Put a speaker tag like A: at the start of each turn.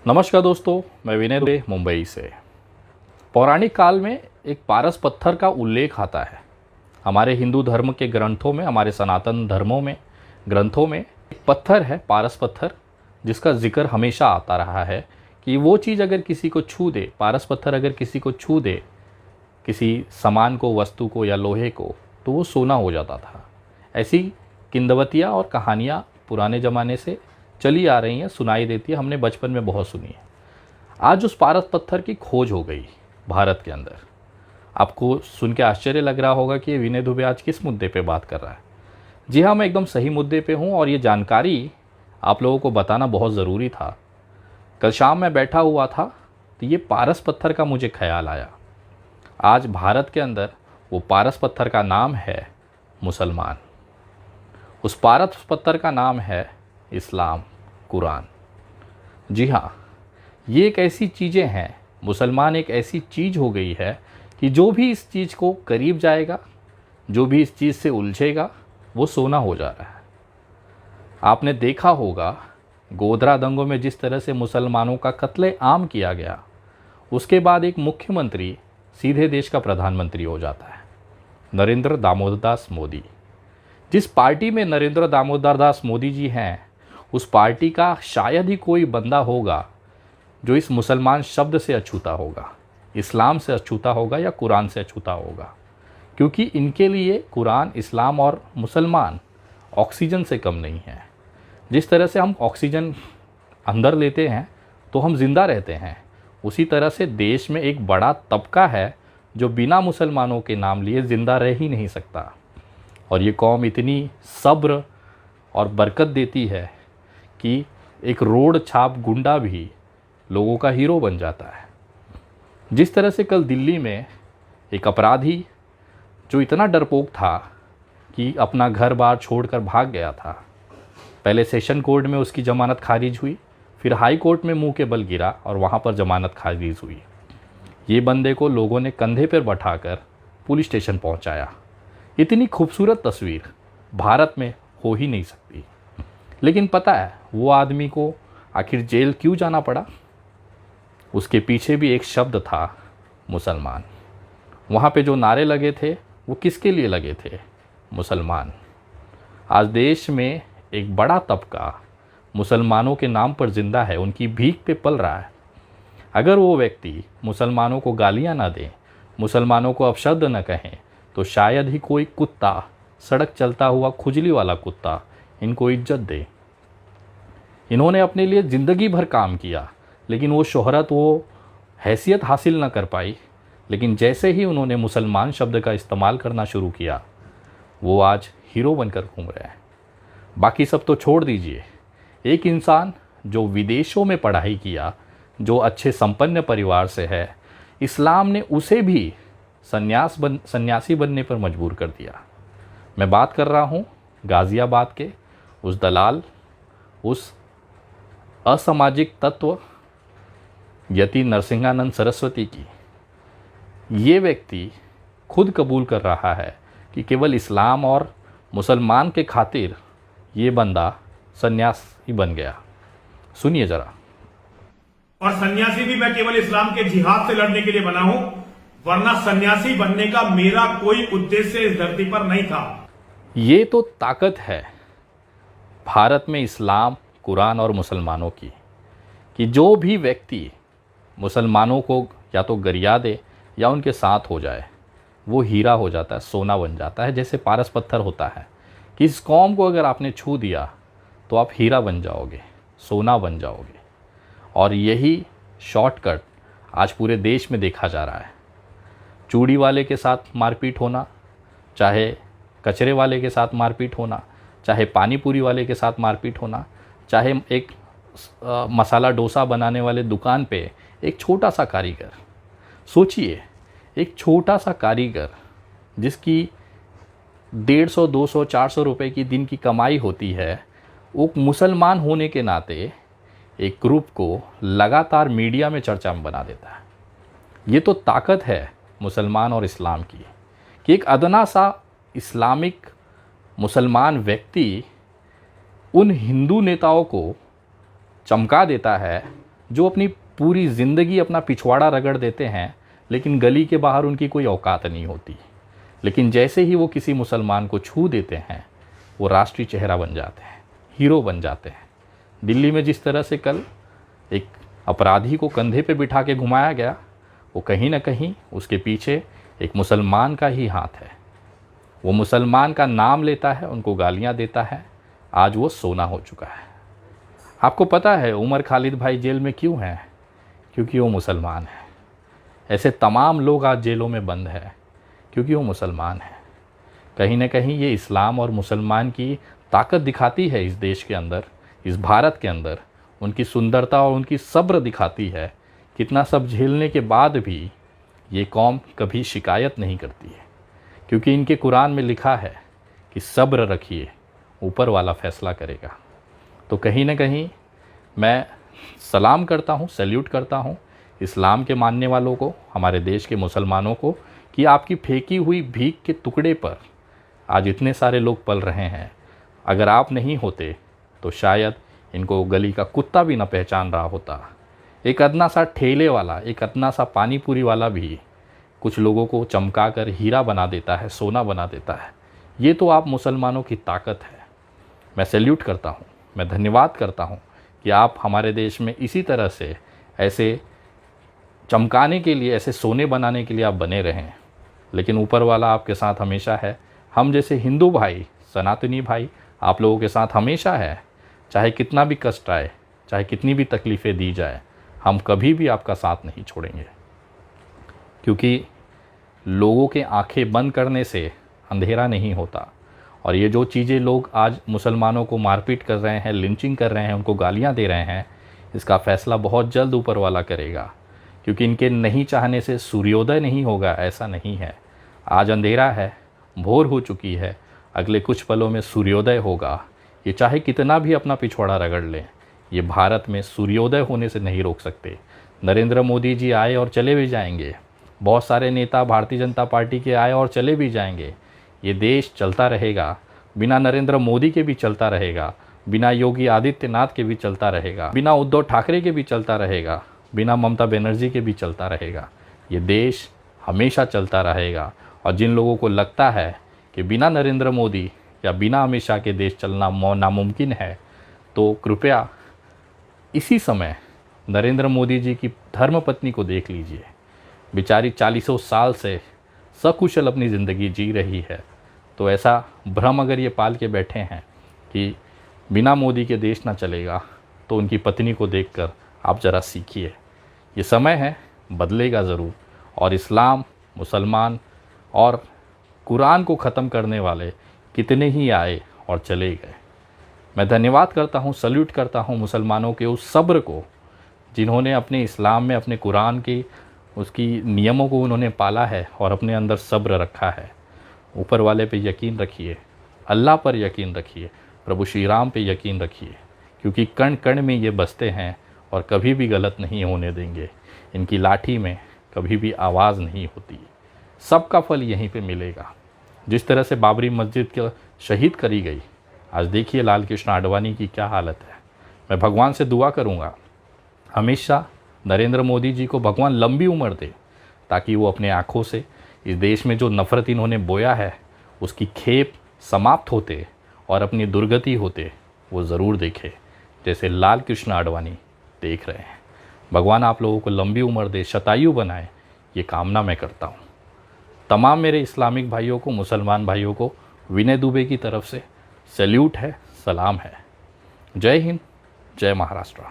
A: नमस्कार दोस्तों, मैं विनय दुबे मुंबई से। पौराणिक काल में एक पारस पत्थर का उल्लेख आता है। हमारे हिंदू धर्म के ग्रंथों में, हमारे सनातन धर्मों में ग्रंथों में एक पत्थर है, पारस पत्थर, जिसका जिक्र हमेशा आता रहा है कि वो चीज़ अगर किसी को छू दे, पारस पत्थर अगर किसी को छू दे, किसी सामान को, वस्तु को या लोहे को, तो वो सोना हो जाता था। ऐसी किंवदंतियाँ और कहानियाँ पुराने ज़माने से चली आ रही हैं, सुनाई देती है, हमने बचपन में बहुत सुनी है। आज उस पारस पत्थर की खोज हो गई भारत के अंदर। आपको सुन के आश्चर्य लग रहा होगा कि ये विनय दुबे आज किस मुद्दे पे बात कर रहा है। जी हाँ, मैं एकदम सही मुद्दे पे हूँ और ये जानकारी आप लोगों को बताना बहुत ज़रूरी था। कल शाम मैं बैठा हुआ था तो ये पारस पत्थर का मुझे ख्याल आया। आज भारत के अंदर वो पारस पत्थर का नाम है मुसलमान। उस पारस पत्थर का नाम है इस्लाम, कुरान। जी हाँ, ये एक ऐसी चीज़ें हैं, मुसलमान एक ऐसी चीज़ हो गई है कि जो भी इस चीज़ को करीब जाएगा, जो भी इस चीज़ से उलझेगा, वो सोना हो जा रहा है। आपने देखा होगा गोधरा दंगों में जिस तरह से मुसलमानों का कत्ले आम किया गया, उसके बाद एक मुख्यमंत्री सीधे देश का प्रधानमंत्री हो जाता है, नरेंद्र दामोदर दास मोदी। जिस पार्टी में नरेंद्र दामोदर दास मोदी जी हैं, उस पार्टी का शायद ही कोई बंदा होगा जो इस मुसलमान शब्द से अछूता होगा, इस्लाम से अछूता होगा या कुरान से अछूता होगा। क्योंकि इनके लिए कुरान, इस्लाम और मुसलमान ऑक्सीजन से कम नहीं है। जिस तरह से हम ऑक्सीजन अंदर लेते हैं तो हम जिंदा रहते हैं, उसी तरह से देश में एक बड़ा तबका है जो बिना मुसलमानों के नाम लिए ज़िंदा रह ही नहीं सकता। और ये कौम इतनी सब्र और बरकत देती है कि एक रोड छाप गुंडा भी लोगों का हीरो बन जाता है। जिस तरह से कल दिल्ली में एक अपराधी जो इतना डरपोक था कि अपना घर बार छोड़कर भाग गया था, पहले सेशन कोर्ट में उसकी ज़मानत खारिज हुई, फिर हाई कोर्ट में मुंह के बल गिरा और वहाँ पर ज़मानत खारिज हुई। ये बंदे को लोगों ने कंधे पर बैठाकर पुलिस स्टेशन पहुँचाया। इतनी खूबसूरत तस्वीर भारत में हो ही नहीं सकती। लेकिन पता है वो आदमी को आखिर जेल क्यों जाना पड़ा? उसके पीछे भी एक शब्द था, मुसलमान। वहाँ पे जो नारे लगे थे वो किसके लिए लगे थे? मुसलमान। आज देश में एक बड़ा तबका मुसलमानों के नाम पर जिंदा है, उनकी भीख पे पल रहा है। अगर वो व्यक्ति मुसलमानों को गालियाँ ना दें, मुसलमानों को अपशब्द न कहें, तो शायद ही कोई कुत्ता, सड़क चलता हुआ खुजली वाला कुत्ता, इनको इज्जत दे। इन्होंने अपने लिए ज़िंदगी भर काम किया, लेकिन वो शोहरत, वो हैसियत हासिल न कर पाई। लेकिन जैसे ही उन्होंने मुसलमान शब्द का इस्तेमाल करना शुरू किया, वो आज हीरो बनकर घूम रहे हैं। बाकी सब तो छोड़ दीजिए, एक इंसान जो विदेशों में पढ़ाई किया, जो अच्छे संपन्न परिवार से है, इस्लाम ने उसे भी सन्यासी बनने पर मजबूर कर दिया। मैं बात कर रहा हूँ गाज़ियाबाद के उस दलाल, उस असामाजिक तत्व यति नरसिंहानंद सरस्वती की। ये व्यक्ति खुद कबूल कर रहा है कि केवल इस्लाम और मुसलमान के खातिर ये बंदा सन्यासी बन गया। सुनिए ज़रा।
B: और सन्यासी भी मैं केवल इस्लाम के जिहाद से लड़ने के लिए बना हूं, वरना सन्यासी बनने का मेरा कोई उद्देश्य इस धरती पर नहीं था।
A: ये तो ताकत है भारत में इस्लाम, कुरान और मुसलमानों की, कि जो भी व्यक्ति मुसलमानों को या तो गरिया दे या उनके साथ हो जाए, वो हीरा हो जाता है, सोना बन जाता है। जैसे पारस पत्थर होता है कि इस कौम को अगर आपने छू दिया तो आप हीरा बन जाओगे, सोना बन जाओगे। और यही शॉर्टकट आज पूरे देश में देखा जा रहा है। चूड़ी वाले के साथ मारपीट होना, चाहे कचरे वाले के साथ मारपीट होना, चाहे पानी पूरी वाले के साथ मारपीट होना, चाहे एक मसाला डोसा बनाने वाले दुकान पे एक छोटा सा कारीगर, सोचिए, एक छोटा सा कारीगर जिसकी 150, 200, 400 रुपए की दिन की कमाई होती है, वो मुसलमान होने के नाते एक ग्रुप को लगातार मीडिया में चर्चा में बना देता है। ये तो ताकत है मुसलमान और इस्लाम की, कि एक अदना सा इस्लामिक मुसलमान व्यक्ति उन हिंदू नेताओं को चमका देता है जो अपनी पूरी ज़िंदगी अपना पिछवाड़ा रगड़ देते हैं, लेकिन गली के बाहर उनकी कोई औकात नहीं होती। लेकिन जैसे ही वो किसी मुसलमान को छू देते हैं, वो राष्ट्रीय चेहरा बन जाते हैं, हीरो बन जाते हैं। दिल्ली में जिस तरह से कल एक अपराधी को कंधे पे बिठा के घुमाया गया, वो कहीं ना कहीं उसके पीछे एक मुसलमान का ही हाथ है। वो मुसलमान का नाम लेता है, उनको गालियां देता है। आज वो सोना हो चुका है। आपको पता है उमर खालिद भाई जेल में क्यों हैं? क्योंकि वो मुसलमान है। ऐसे तमाम लोग आज जेलों में बंद हैं क्योंकि वो मुसलमान है। कहीं ना कहीं ये इस्लाम और मुसलमान की ताकत दिखाती है इस देश के अंदर, इस भारत के अंदर। उनकी सुंदरता और उनकी सब्र दिखाती है। कितना सब झेलने के बाद भी ये कौम कभी शिकायत नहीं करती है, क्योंकि इनके कुरान में लिखा है कि सब्र रखिए, ऊपर वाला फैसला करेगा। तो कहीं ना कहीं मैं सलाम करता हूँ, सैल्यूट करता हूँ इस्लाम के मानने वालों को, हमारे देश के मुसलमानों को, कि आपकी फेंकी हुई भीख के टुकड़े पर आज इतने सारे लोग पल रहे हैं। अगर आप नहीं होते तो शायद इनको गली का कुत्ता भी न पहचान रहा होता। एक अदना सा ठेले वाला, एक अदना सा पानी पूरी वाला भी कुछ लोगों को चमका कर हीरा बना देता है, सोना बना देता है। ये तो आप मुसलमानों की ताकत है। मैं सैल्यूट करता हूँ, मैं धन्यवाद करता हूँ कि आप हमारे देश में इसी तरह से ऐसे चमकाने के लिए, ऐसे सोने बनाने के लिए आप बने रहें। लेकिन ऊपर वाला आपके साथ हमेशा है। हम जैसे हिंदू भाई, सनातनी भाई आप लोगों के साथ हमेशा है। चाहे कितना भी कष्ट आए, चाहे कितनी भी तकलीफ़ें दी जाए, हम कभी भी आपका साथ नहीं छोड़ेंगे। क्योंकि लोगों के आंखें बंद करने से अंधेरा नहीं होता। और ये जो चीज़ें लोग आज मुसलमानों को मारपीट कर रहे हैं, लिंचिंग कर रहे हैं, उनको गालियां दे रहे हैं, इसका फ़ैसला बहुत जल्द ऊपर वाला करेगा। क्योंकि इनके नहीं चाहने से सूर्योदय नहीं होगा, ऐसा नहीं है। आज अंधेरा है, भोर हो चुकी है, अगले कुछ पलों में सूर्योदय होगा। ये चाहे कितना भी अपना पिछवाड़ा रगड़ लें, ये भारत में सूर्योदय होने से नहीं रोक सकते। नरेंद्र मोदी जी आए और चले भी जाएंगे, बहुत सारे नेता भारतीय जनता पार्टी के आए और चले भी जाएंगे। ये देश चलता रहेगा, बिना नरेंद्र मोदी के भी चलता रहेगा, बिना योगी आदित्यनाथ के भी चलता रहेगा, बिना उद्धव ठाकरे के भी चलता रहेगा, बिना ममता बनर्जी के भी चलता रहेगा। ये देश हमेशा चलता रहेगा। और जिन लोगों को लगता है कि बिना नरेंद्र मोदी या बिना अमित शाह के देश चलना नामुमकिन है, तो कृपया इसी समय नरेंद्र मोदी जी की धर्मपत्नी को देख लीजिए। बेचारी 40 साल से सकुशल अपनी ज़िंदगी जी रही है। तो ऐसा भ्रम अगर ये पाल के बैठे हैं कि बिना मोदी के देश ना चलेगा, तो उनकी पत्नी को देखकर आप ज़रा सीखिए। ये समय है, बदलेगा ज़रूर। और इस्लाम, मुसलमान और कुरान को ख़त्म करने वाले कितने ही आए और चले गए। मैं धन्यवाद करता हूँ, सल्यूट करता हूँ मुसलमानों के उस सब्र को, जिन्होंने अपने इस्लाम में, अपने कुरान की उसकी नियमों को उन्होंने पाला है और अपने अंदर सब्र रखा है। ऊपर वाले पे यकीन रखिए, अल्लाह पर यकीन रखिए, प्रभु श्री राम पे यकीन रखिए, क्योंकि कण कण में ये बसते हैं और कभी भी गलत नहीं होने देंगे। इनकी लाठी में कभी भी आवाज़ नहीं होती। सबका फल यहीं पे मिलेगा। जिस तरह से बाबरी मस्जिद के शहीद करी गई, आज देखिए लाल कृष्ण आडवाणी की क्या हालत है। मैं भगवान से दुआ करूँगा हमेशा नरेंद्र मोदी जी को भगवान लंबी उम्र दे, ताकि वो अपने आँखों से इस देश में जो नफ़रत इन्होंने बोया है उसकी खेप समाप्त होते और अपनी दुर्गति होते वो ज़रूर देखे, जैसे लाल कृष्ण आडवाणी देख रहे हैं। भगवान आप लोगों को लंबी उम्र दे, शतायु बनाए, ये कामना मैं करता हूँ। तमाम मेरे इस्लामिक भाइयों को, मुसलमान भाइयों को विनय दुबे की तरफ से सैल्यूट है, सलाम है। जय हिंद, जय महाराष्ट्र।